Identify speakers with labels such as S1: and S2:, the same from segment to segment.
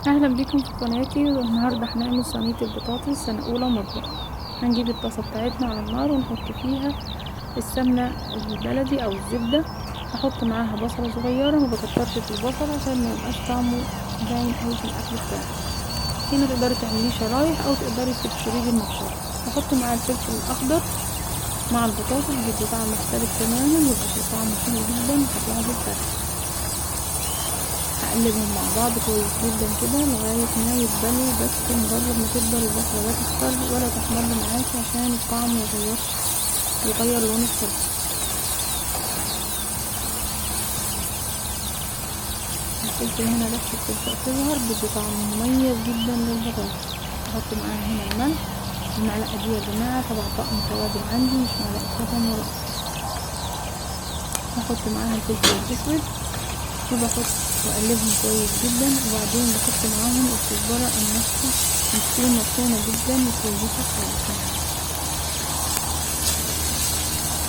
S1: اهلا بيكم في قناتي. والنهارده هنعمل صينيه البطاطس سنه اولى مطبخ. هنجيب الطاسه بتاعتنا على النار ونحط فيها السمنه البلدي او الزبده. هحط معاها بصله صغيره، ما بكترش في البصل عشان ما يبقاش طعمه باين قوي في الاكل بتاعي. هنا تقدري تعمليه شرايح او تقدري تبشريه بالمبشره. هحط معاه الفلفل الاخضر مع البطاطس، بيدي طعم مختلف تماما، ويبقى طعمه حلو جدا وهيطلع بالفرق. هقلبهم مع بعض كويس جدا كده لغاية ما يتبلوا، بس مجرد ما تدبل البصلة لا تصفر ولا تحمر معاكي عشان الطعم يغير لون الصلصة. الفلفل هنا ريحته بتبدأ تظهر، بيدي طعم مميز جدا للبطاطس. هحط معاها هنا الملح. المعلقة دي يا جماعة تبع طقم توابل عندي، مش معلقة لبن ولا قشطة. هحط معاها الفلفل الأسود وبحط واقلبهم كويس جدا، وبعدين بحط معاهم الكزبره الناشفه بتكون مطحونه جدا وكويسه خالص.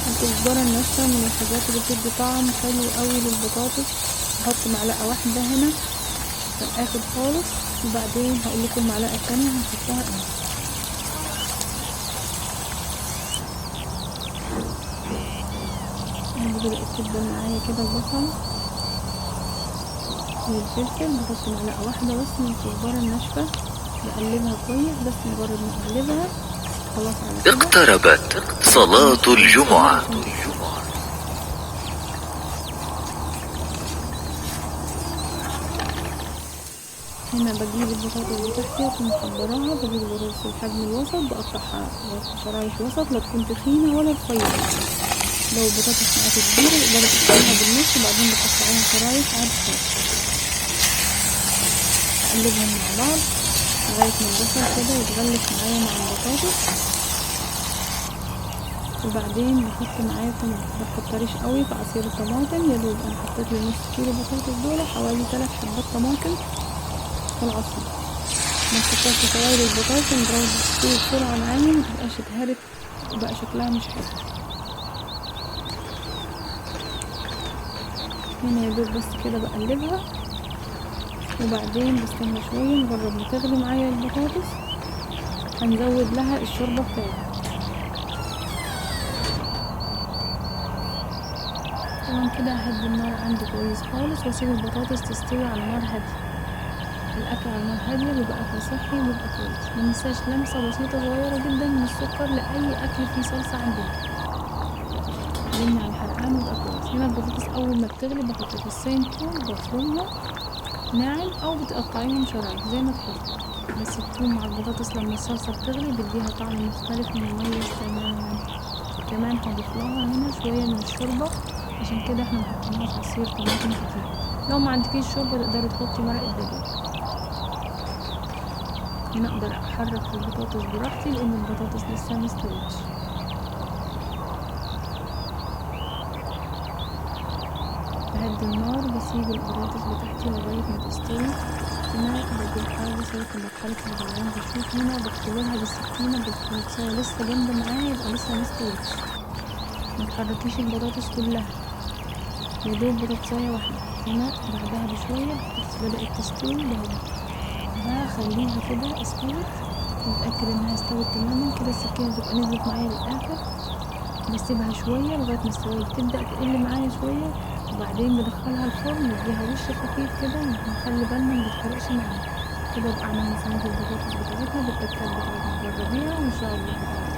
S1: الكزبره الناشفه من الحاجات اللي بتدي طعم حلو قوي للبطاطس. بحط معلقه واحده هنا في الاخر خالص، وبعدين هقول لكم المعلقه التانية هنحطها امتى. بدأت تدبل معايا كده البصل والفلفل. بحط معلقة واحدة بس من الكزبرة الناشفة، بقلبها كويس، بس مجرد ما اقلبها خلاص على كده.
S2: اقتربت صلاة الجمعة.
S1: هنا بجيب البطاطس بتاعتي اكون محضراها. بجيب البطاطس الحجم الوسط، بقطعها شرايح وسط، لا تكون تخينة ولا رفيعة. لو البطاطس معاكي كبيرة تقدري تقطعيها بالنص، وبعدين بتقطعيها شرايح عادي خالص. هقلبهم مع بعض لغاية ما البصل كده يتغلف معايا مع البطاطس، وبعدين بحط معاه طماطم. متكتريش قوي في عصير الطماطم، يا دوب انا حطيت لي نص كيلو بطاطس دول حوالي 3 حبات طماطم في العصير. ما تكترش سوائل البطاطس، نضرب تستوي بسرعة معايا، متبقاش اتهرت وبقى شكلها مش حلو. هنا يا دوب بس كده بقلبها، وبعدين بستنى شوية مجرد ما تغلي معايا البطاطس هنزود لها الشوربة بتاعتها. طبعا كده ههدي النار عندي كويس خالص، واسيب البطاطس تستوي على نار هادية. الاكل على نار هادية بيبقى اكل صحي وبيبقى كويس. مننساش لمسة بسيطة صغيرة جدا من السكر لاي اكل فيه صلصة عندنا، يمنع الحرقان ويبقى كويس. هنا البطاطس اول ما بتغلي بحط فصين توم بفرمهم ناعم او بتقطعيهم شرايح زي ما تحبي، بس التوم مع البطاطس لما الصلصة بتغلي بيديها طعم مختلف مميز تماما. كمان هضيف لها هنا شوية من الشوربة، عشان كده احنا محطناش عصير طماطم كتير. لو ما عندكيش شوربة تقدري تحطي مرق الدجاج. هنا اقدر احرك في البطاطس براحتي لان البطاطس لسه مستويتش. بهدي النار، بسيب البطاطس بتاعتي لغاية ما تستوي. هنا بجيب حاجة شايفة مرحلة الغليان، بشوف هنا بختبرها بالسكينة بالبطاطساية لسه جامدة معايا يبقى لسه مستويتش. متحركيش البطاطس كلها، يا دوب بطاطساية واحدة. هنا بعدها بشوية البطاطس بدأت تستوي، بخليها كده استوت واتأكد انها استوت تماما كده. السكينة تبقى نزلت معايا للآخر، بسيبها شوية لغاية ما السوائل تبدأ تقل معايا شوية، وبعدين بدخلها الفرن نديها وش خفيف كده، نخلي بالنا متتحرقش معانا. كده بقى عملنا صينية البطاطس بتاعتنا بالتكات بتاعتنا. جربيها وان شاء الله هتعجبك.